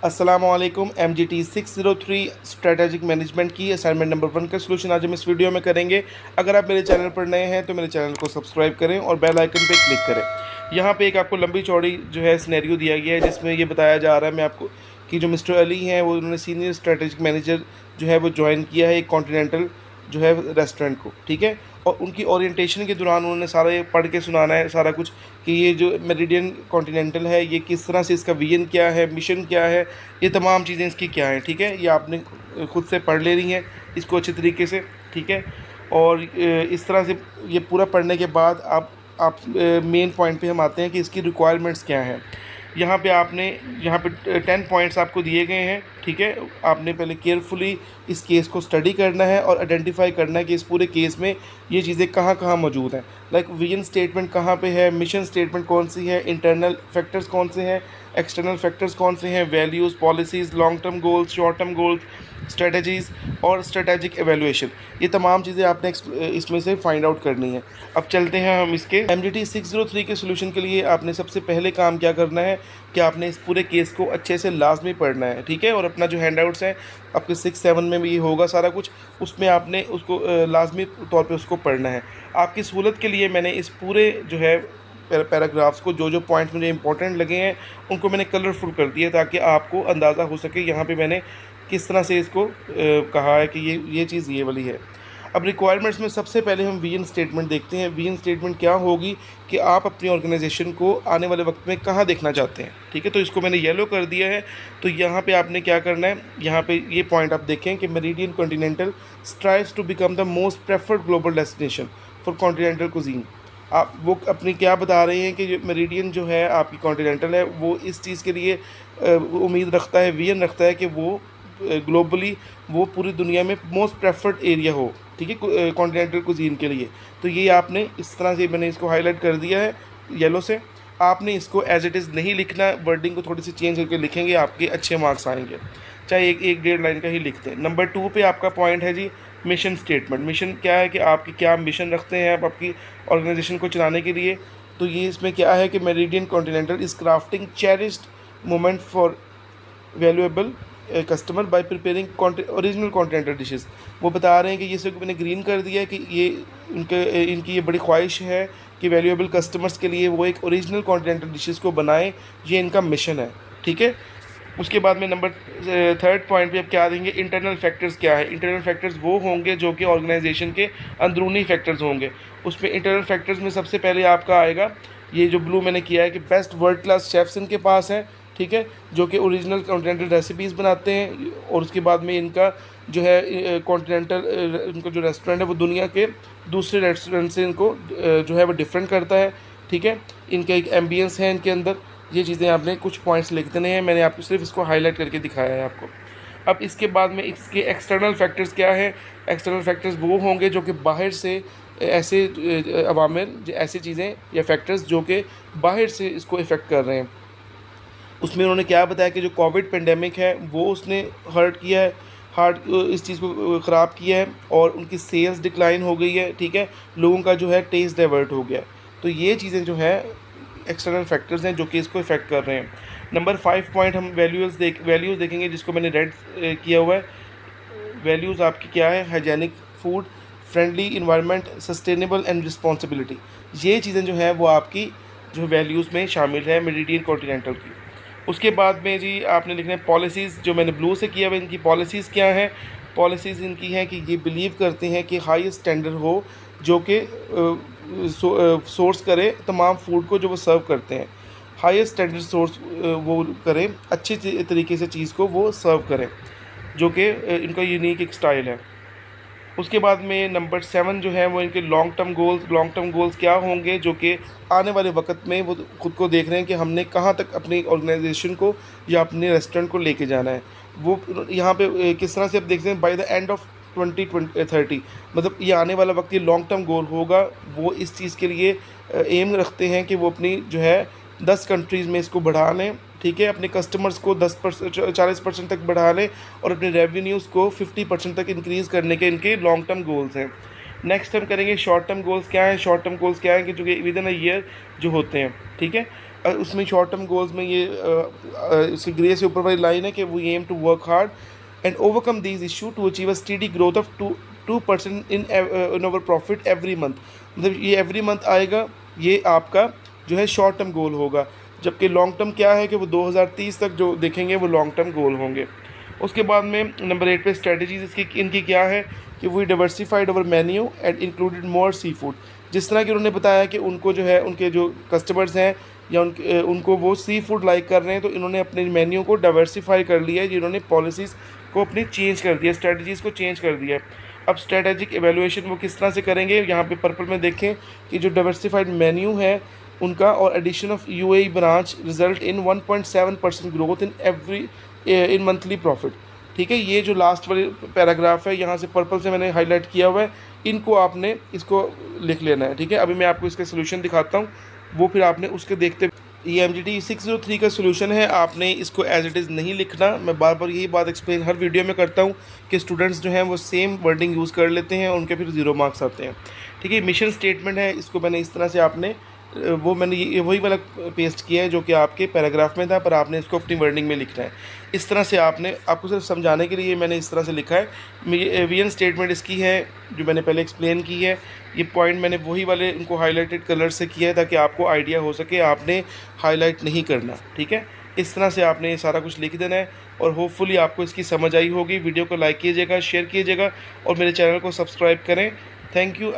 अस्सलामुअलैकुम। MGT 603 strategic management की assignment number 1 का सलूशन आज हम इस वीडियो में करेंगे। अगर आप मेरे चैनल पर नए हैं तो मेरे चैनल को सब्सक्राइब करें और बेल आइकन पे क्लिक करें। यहाँ पे एक आपको लंबी चौड़ी जो है सिनेरियो दिया गया है जिसमें ये बताया जा रहा है मैं आपको कि जो मिस्टर अली हैं वो उन्होंने सीनियर स्ट्रैटेजिक मैनेजर जो है वो ज्वाइन किया है एक कॉन्टिनेंटल जो है रेस्टोरेंट को, ठीक है। और उनकी ओरिएंटेशन के दौरान उन्होंने सारा ये पढ़ के सुनाना है सारा कुछ कि ये जो मेरिडियन कॉन्टिनेंटल है ये किस तरह से, इसका विजन क्या है, मिशन क्या है, ये तमाम चीज़ें इसकी क्या हैं, ठीक है। ये आपने खुद से पढ़ ले रही हैं इसको अच्छे तरीके से, ठीक है। और इस तरह से ये पूरा पढ़ने के बाद आप मेन पॉइंट पे हम आते हैं कि इसकी रिक्वायरमेंट्स क्या हैं। यहाँ पे 10 पॉइंट्स आपको दिए गए हैं, ठीक है। आपने पहले केयरफुली इस केस को स्टडी करना है और आइडेंटिफाई करना है कि इस पूरे केस में ये चीज़ें कहाँ कहाँ मौजूद हैं। लाइक विजन स्टेटमेंट कहाँ पे है, मिशन स्टेटमेंट कौन सी है, इंटरनल फैक्टर्स कौन से हैं, एक्सटर्नल फैक्टर्स कौन से हैं, values, policies, long term goals, short term goals, strategies और स्ट्रेटेजिक एवेलुएशन, ये तमाम चीज़ें आपने इसमें से फाइंड आउट करनी है। अब चलते हैं हम इसके MGT 603 के सोल्यूशन के लिए आपने सबसे पहले काम क्या करना है कि आपने इस पूरे केस को अच्छे से लाजमी पढ़ना है, ठीक है। और अपना जो हैंडआउट्स हैं आपके 6-7 में भी ये होगा सारा कुछ, उसमें आपने उसको लाजमी तौर पे उसको पढ़ना है। आपकी सहूलत के लिए मैंने इस पूरे जो है पैराग्राफ्स को जो पॉइंट्स मुझे इंपॉर्टेंट लगे हैं उनको मैंने कलरफुल कर दिया ताकि आपको अंदाज़ा हो सके यहाँ पे मैंने किस तरह से इसको कहा है कि ये चीज़ ये वाली है। अब रिक्वायरमेंट्स में सबसे पहले हम विजन स्टेटमेंट देखते हैं। विजन स्टेटमेंट क्या होगी कि आप अपनी ऑर्गेनाइजेशन को आने वाले वक्त में कहाँ देखना चाहते हैं, ठीक है। तो इसको मैंने येलो कर दिया है। तो यहाँ पे आपने क्या करना है, यहाँ पे ये पॉइंट आप देखें कि Meridian Continental strives to become the most preferred global destination for continental cuisine. आप वो अपनी क्या बता रहे हैं कि जो मेरिडियन जो है आपकी कॉन्टिनेंटल है वो इस चीज़ के लिए उम्मीद रखता है, विजन रखता है कि वो ग्लोबली वो पूरी दुनिया में मोस्ट प्रेफर्ड एरिया हो, ठीक है, कॉन्टिनेंटल कुजीन के लिए। तो ये आपने इस तरह से मैंने इसको हाईलाइट कर दिया है येलो से। आपने इसको एज इट इज़ नहीं लिखना, वर्डिंग को थोड़ी सी चेंज करके लिखेंगे, आपके अच्छे मार्क्स आएंगे, चाहे एक डेढ़ लाइन का ही लिखते हैं। नंबर 2 पे आपका पॉइंट है जी मिशन स्टेटमेंट। मिशन क्या है कि आपकी क्या मिशन रखते हैं आप आपकी ऑर्गेनाइजेशन को चलाने के लिए। तो ये इसमें क्या है कि Meridian continental is crafting cherished moment for valuable customer bye preparing original continental dishes. वो बता रहे हैं कि ये सब मैंने ग्रीन कर दिया है कि ये इनकी ये बड़ी ख्वाहिश है कि वैल्यूएबल कस्टमर्स के लिए वो एक ओरिजिनल कॉन्टिनेंटल डिशेस को बनाएं, ये इनका मिशन है, ठीक है। उसके बाद में नंबर 3 पॉइंट पे अब क्या देंगे, इंटरनल फैक्टर्स क्या है। इंटरनल फैक्टर्स वो होंगे जो कि ऑर्गेनाइजेशन के अंदरूनी फैक्टर्स होंगे। उसमें इंटरनल फैक्टर्स में सबसे पहले आपका आएगा ये जो ब्लू मैंने किया है कि बेस्ट वर्ल्ड क्लास शेफ्स इनके पास हैं, ठीक है, जो कि ओरिजिनल कॉन्टिनेंटल रेसिपीज़ बनाते हैं। और उसके बाद में इनका जो है कॉन्टिनेंटल इनका जो रेस्टोरेंट है वो दुनिया के दूसरे रेस्टोरेंट से इनको जो है वो डिफरेंट करता है, ठीक है। इनका एक एम्बियंस है इनके अंदर। ये चीज़ें आपने कुछ पॉइंट्स लिख देने हैं, मैंने आपको सिर्फ इसको हाईलाइट करके दिखाया है आपको। अब इसके बाद में इसके एक्सटर्नल फैक्टर्स क्या है। एक्सटर्नल फैक्टर्स वो होंगे जो कि बाहर से ऐसे अवामिर, ऐसी चीज़ें या फैक्टर्स जो कि बाहर से इसको इफ़ेक्ट कर रहे हैं। उसमें उन्होंने क्या बताया कि जो कोविड पेंडेमिक है वो उसने हर्ट किया है, इस चीज़ को ख़राब किया है और उनकी सेल्स डिक्लाइन हो गई है, ठीक है। लोगों का जो है टेस्ट डाइवर्ट हो गया। तो ये चीज़ें जो है एक्सटर्नल फैक्टर्स हैं जो कि इसको इफ़ेक्ट कर रहे हैं। नंबर 5 पॉइंट हम वैल्यूज़ देखेंगे जिसको मैंने रेड किया हुआ है। वैल्यूज़ आपकी क्या है, hygienic food, friendly environment, sustainable and responsibility. ये चीज़ें जो है वो आपकी जो वैल्यूज़ में शामिल है मेरिडियन कॉन्टिनेंटल की। उसके बाद में जी आपने लिखना है पॉलिसीज़, जो मैंने ब्लू से किया हुआ। इनकी पॉलिसीज़ क्या हैं। पॉलिसीज़ इनकी हैं कि ये बिलीव करते हैं कि हाई स्टैंडर्ड हो जो कि सोर्स करे तमाम फूड को जो वो सर्व करते हैं। हाईएस्ट स्टैंडर्ड सोर्स वो करें, अच्छे तरीके से चीज़ को वो सर्व करें, जो कि इनका यूनिक एक स्टाइल है। उसके बाद में नंबर 7 जो है वो इनके लॉन्ग टर्म गोल्स क्या होंगे जो कि आने वाले वक्त में वो खुद को देख रहे हैं कि हमने कहाँ तक अपनी ऑर्गेनाइजेशन को या अपने रेस्टोरेंट को लेके जाना है। वो यहाँ पे किस तरह से आप देखते हैं बाय द एंड ऑफ 2030, मतलब ये आने वाला वक्त ये लॉन्ग टर्म गोल होगा। वो इस चीज़ के लिए एम रखते हैं कि वो अपनी जो है 10 कंट्रीज़ में इसको बढ़ा लें, ठीक है। अपने कस्टमर्स को 40% तक बढ़ा लें और अपने रेवेन्यूज़ को 50% तक इंक्रीज़ करने के इनके लॉन्ग टर्म गोल्स हैं। नेक्स्ट हम करेंगे शॉर्ट टर्म गोल्स क्या है। शॉर्ट टर्म गोल्स क्या है कि जो कि विद इन अ ईयर जो होते हैं, ठीक है। उसमें शॉर्ट टर्म गोल्स में ये इसकी ग्रे से ऊपर वाली लाइन है कि we aim to work hard and overcome these issue to achieve a steady growth of 2% in our profit every month. मतलब ये एवरी मंथ आएगा, ये आपका जो है शॉर्ट टर्म गोल होगा। जबकि लॉन्ग टर्म क्या है कि वो 2030 तक जो देखेंगे वो लॉन्ग टर्म गोल होंगे। उसके बाद में नंबर 8 पे स्ट्रेटजीज इसकी इनकी क्या है कि we diversified our menu and included more seafood. जिस तरह कि उन्होंने बताया कि उनको जो है उनके जो कस्टमर्स हैं या उनको वो सी फूड लाइक कर रहे हैं, तो इन्होंने अपने मेन्यू को डाइवर्सिफाई कर लिया है। जिन्होंने पॉलिसीज़ को अपनी चेंज कर दिया, स्ट्रेटजीज़ को चेंज कर दिया है। अब स्ट्रेटेजिक एवेलुएशन वो किस तरह से करेंगे, यहाँ पे पर्पल में देखें कि जो डाइवर्सिफाइड मेन्यू है उनका और addition of UAE branch result in 1.7% growth in monthly profit. ठीक है, ये जो लास्ट वाली पैराग्राफ है यहाँ से पर्पल से मैंने हाईलाइट किया हुआ है, इनको आपने इसको लिख लेना है। ठीक है, अभी मैं आपको इसका सोल्यूशन दिखाता हूँ, वो फिर आपने उसके देखते। ये MGT 603 का सोल्यूशन है, आपने इसको एज इट इज़ नहीं लिखना। मैं बार बार यही बात एक्सप्लेन हर वीडियो में करता हूँ कि स्टूडेंट्स जो हैं वो सेम वर्डिंग यूज़ कर लेते हैं, उनके फिर 0 मार्क्स आते हैं। ठीक है, मिशन स्टेटमेंट है, इसको मैंने इस तरह से आपने मैंने ये वही वाला पेस्ट किया है जो कि आपके पैराग्राफ में था, पर आपने इसको अपनी वर्डिंग में लिखना है। इस तरह से आपने, आपको सिर्फ समझाने के लिए मैंने इस तरह से लिखा है। विजन स्टेटमेंट इसकी है जो मैंने पहले एक्सप्लेन की है। ये पॉइंट मैंने वही वाले उनको हाईलाइटेड कलर से किया है ताकि आपको आइडिया हो सके, आपने हाईलाइट नहीं करना। ठीक है, इस तरह से आपने ये सारा कुछ लिख देना है और होपफुली आपको इसकी समझ आई होगी। वीडियो को लाइक कीजिएगा, शेयर कीजिएगा और मेरे चैनल को सब्सक्राइब करें। Thank you.